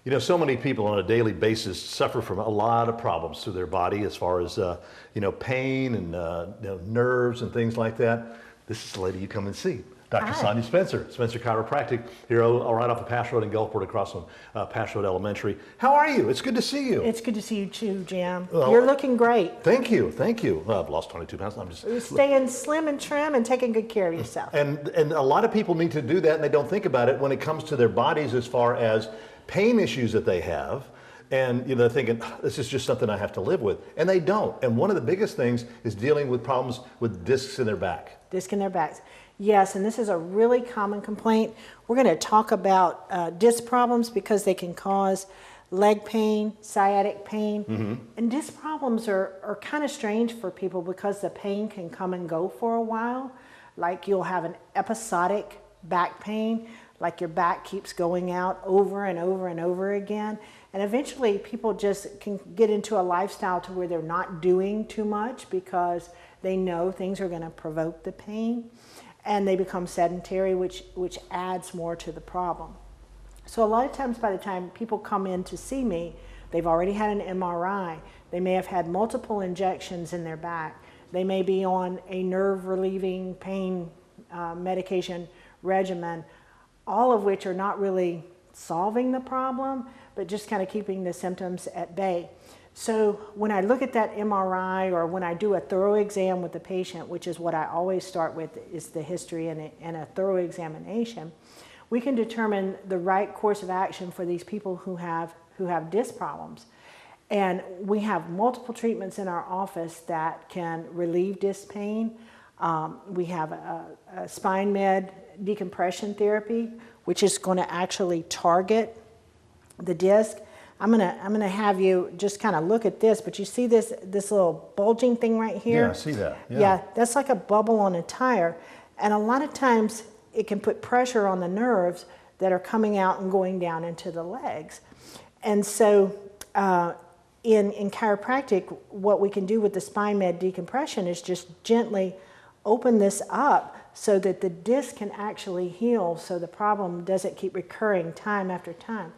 You know, so many people on a daily basis suffer from a lot of problems through their body as far as, pain and nerves and things like that. This is the lady you come and see, Dr. Hi. Spencer, Spencer Chiropractic, here right off of Pass Road in Gulfport across from Pass Road Elementary. How are you? It's good to see you. It's good to see you too, Jim. Well, You're looking great. Thank you, thank you. Well, I've lost 22 pounds. I'm just You're staying slim and trim and taking good care of yourself. And a lot of people need to do that, and they don't think about it when it comes to their bodies as far as pain issues that they have. And they're thinking, this is just something I have to live with. And they don't. And one of the biggest things is dealing with problems with discs in their back. Disc in their backs. Yes, and this is a really common complaint. We're going to talk about disc problems because they can cause leg pain, sciatic pain. And disc problems are kind of strange for people because the pain can come and go for a while. Like you'll have an episodic back pain, like your back keeps going out over and over and over again. And eventually people just can get into a lifestyle to where they're not doing too much because they know things are going to provoke the pain. And they become sedentary, which adds more to the problem. So a lot of times by the time people come in to see me, they've already had an MRI. They may have had multiple injections in their back. They may be on a nerve relieving pain medication regimen, all of which are not really solving the problem, but just kind of keeping the symptoms at bay. So when I look at that MRI or when I do a thorough exam with the patient, which is what I always start with, is the history and a thorough examination, we can determine the right course of action for these people who have disc problems. And we have multiple treatments in our office that can relieve disc pain. We have a spine med decompression therapy, which is going to actually target the disc. I'm gonna have you just kind of look at this, but you see this little bulging thing right here? Yeah, I see that. Yeah, that's like a bubble on a tire. And a lot of times it can put pressure on the nerves that are coming out and going down into the legs. And so in chiropractic, what we can do with the spine med decompression is just gently open this up so that the disc can actually heal so the problem doesn't keep recurring time after time.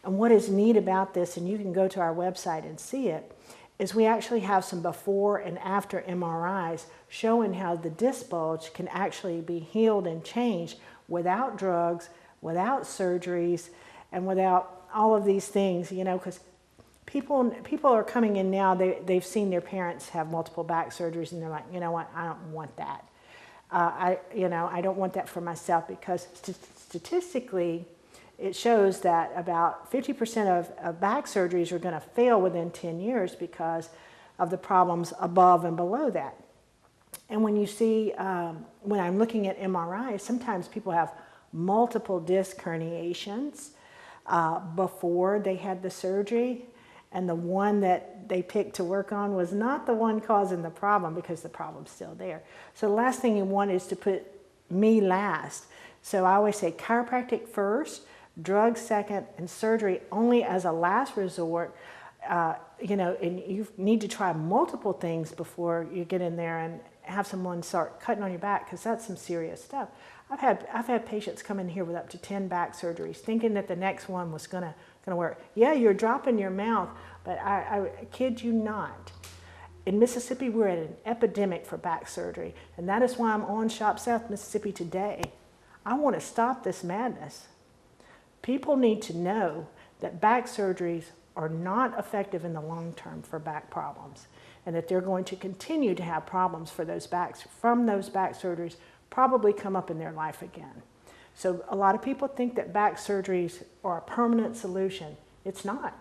And what is neat about this, and you can go to our website and see it, is we actually have some before and after MRIs showing how the disc bulge can actually be healed and changed without drugs, without surgeries, and without all of these things, because people are coming in now, they've seen their parents have multiple back surgeries and they're like, you know what, I don't want that. I don't want that for myself because statistically, it shows that about 50% of back surgeries are going to fail within 10 years because of the problems above and below that. And when you see, when I'm looking at MRIs, sometimes people have multiple disc herniations before they had the surgery, and the one that they picked to work on was not the one causing the problem because the problem's still there. So the last thing you want is to put me last. So I always say chiropractic first, drugs second, and surgery only as a last resort. And you need to try multiple things before you get in there and have someone start cutting on your back, because that's some serious stuff. I've had patients come in here with up to 10 back surgeries thinking that the next one was gonna work. Yeah, you're dropping your mouth, but I kid you not. In Mississippi, we're at an epidemic for back surgery, and that is why I'm on Shop South Mississippi today. I want to stop this madness. People need to know that back surgeries are not effective in the long term for back problems, and that they're going to continue to have problems from those back surgeries probably come up in their life again. So a lot of people think that back surgeries are a permanent solution. It's not.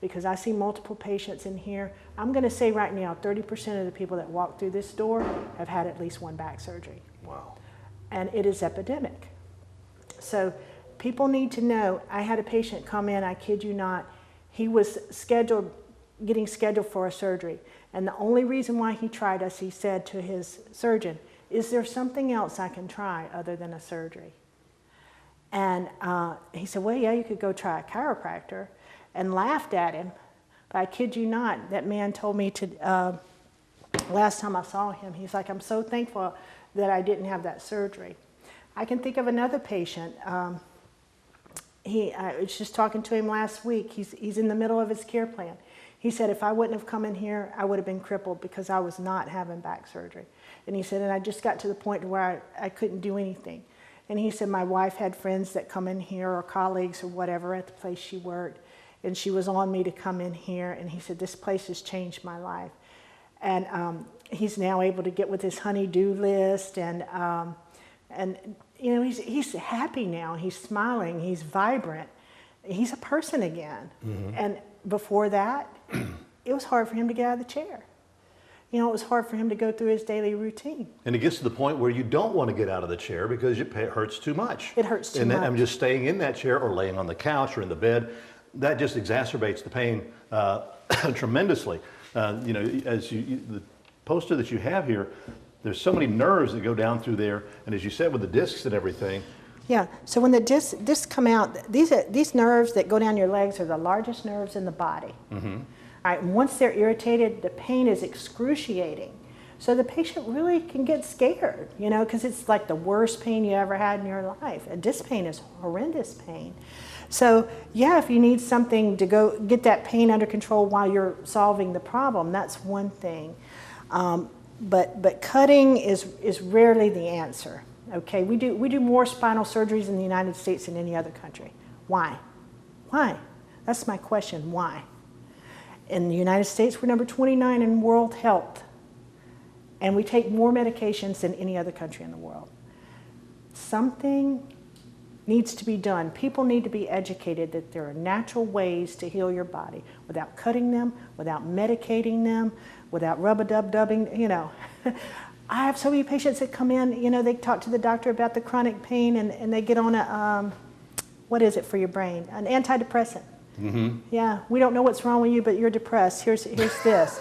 Because I see multiple patients in here. I'm going to say right now 30% of the people that walk through this door have had at least one back surgery. Wow. And it is epidemic. So people need to know. I had a patient come in, I kid you not, he was getting scheduled for a surgery. And the only reason why he tried us, he said to his surgeon, is there something else I can try other than a surgery? And he said, well, yeah, you could go try a chiropractor, and laughed at him. But I kid you not, that man told me last time I saw him, he's like, I'm so thankful that I didn't have that surgery. I can think of another patient. I was just talking to him last week. He's in the middle of his care plan. He said, if I wouldn't have come in here, I would have been crippled because I was not having back surgery. And he said, and I just got to the point where I couldn't do anything. And he said, my wife had friends that come in here or colleagues or whatever at the place she worked. And she was on me to come in here. And he said, this place has changed my life. And he's now able to get with his honey-do list. And you know, he's happy now. He's smiling. He's vibrant. He's a person again. Mm-hmm. And before that, it was hard for him to get out of the chair. You know, it was hard for him to go through his daily routine. And it gets to the point where you don't want to get out of the chair because it hurts too much. It hurts too much. And then I'm just staying in that chair or laying on the couch or in the bed. That just exacerbates the pain tremendously. You know, as the poster that you have here, there's so many nerves that go down through there. And as you said, with the discs and everything. Yeah, so when the discs come out, these nerves that go down your legs are the largest nerves in the body. Mm-hmm. All right, and once they're irritated, the pain is excruciating. So the patient really can get scared, you know, because it's like the worst pain you ever had in your life. And disc pain is horrendous pain. So yeah, if you need something to go get that pain under control while you're solving the problem, that's one thing. But cutting is rarely the answer. Okay, we do more spinal surgeries in the United States than any other country. Why? Why? That's my question. Why? In the United States, we're number 29 in world health, and we take more medications than any other country in the world. Something needs to be done. People need to be educated that there are natural ways to heal your body without cutting them, without medicating them, without rub-a-dub-dubbing, you know. I have so many patients that come in, you know, they talk to the doctor about the chronic pain and they get on a, what is it for your brain? An antidepressant. Mm-hmm. Yeah, we don't know what's wrong with you, but you're depressed. Here's this.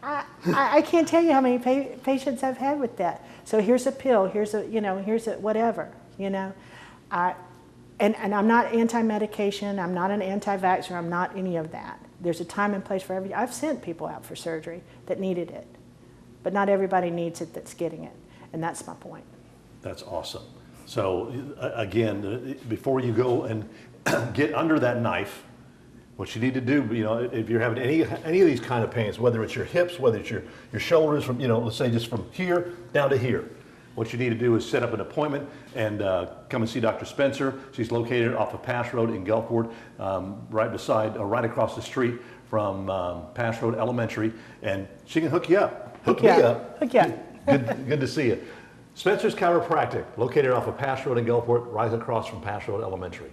I can't tell you how many patients I've had with that. So here's a pill, here's a whatever, you know. And I'm not anti-medication, I'm not an anti-vaxxer, I'm not any of that. There's a time and place for everything. I've sent people out for surgery that needed it, but not everybody needs it that's getting it, and that's my point. That's awesome. So again, before you go and get under that knife, what you need to do, you know, if you're having any of these kind of pains, whether it's your hips, whether it's your shoulders, from, you know, let's say just from here down to here, what you need to do is set up an appointment and come and see Dr. Spencer. She's located off of Pass Road in Gulfport, right across the street from Pass Road Elementary, and she can hook you up. Hook me up. Good to see you. Spencer's Chiropractic, located off of Pass Road in Gulfport, right across from Pass Road Elementary.